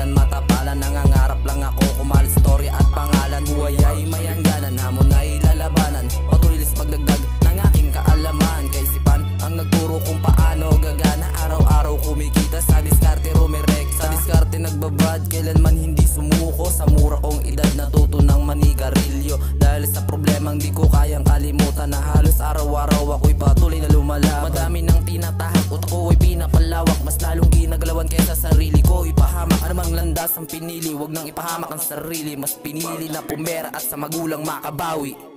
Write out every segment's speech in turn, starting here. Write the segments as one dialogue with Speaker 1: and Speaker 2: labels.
Speaker 1: kailan matapalan. Nangangarap lang ako kumalit storya at pangalan. Buhay ay may hangganan, hamon ay lalabanan. Patulis pagdagdag ng aking kaalaman. Kaisipan ang nagturo kung paano gagana. Araw-araw kumikita sa diskarte rumirekta. Sa diskarte nagbabad, kailanman hindi sumuko. Sa mura kong edad natuto ng manigarilyo. Dahil sa problemang di ko kayang kalimutan, na halos araw-araw ako'y patuloy na lumalaban. Madami nang tinatahak, utak ko ay pinapalawak. Mas lalong ginagalawan kaysa sarili ko ipahamak. Anumang landas ang pinili, wag nang ipahamak ang sarili. Mas pinili na pumera at sa magulang makabawi.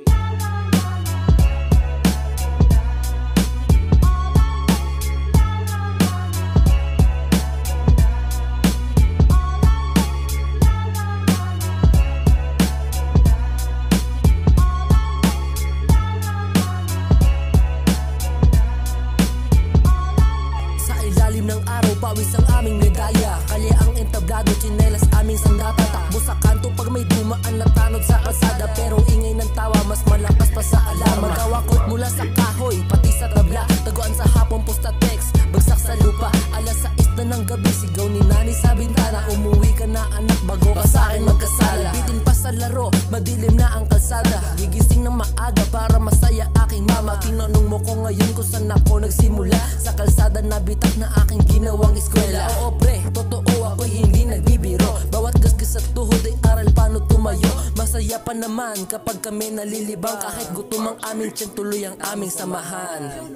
Speaker 2: Ng araw, pawis ang aming medalya. Kalye ang entablado, tsinelas aming sandata. Takbo sa kanto pag may dumaan na tanod sa kalsada. Pero ingay ng tawa, mas malakas pa sa alarma. Magawakot mula sa kahoy, pati sa tabla. Taguan sa hapon, posta text, bagsak sa lupa. Alas 6 na ng gabi, sigaw ni nani sa bintana. Umuwi ka na anak, bago ka sa akin magkasala. Bitin pa sa laro, madilim na ang kalsada. Gigising ng maaga para masaya aking mama. Tinanong mo ko ngayon kung saan ako nagsimula. Sa kalsada na bitak na aking ginawang eskwela. Oo pre, totoo ako'y hindi nagbibiro. Bawat gasgas at tuhod ay aral paano tumayo. Masaya pa naman kapag kami nalilibang. Kahit gutom ang aming tiyan, tuloy ang aming samahan.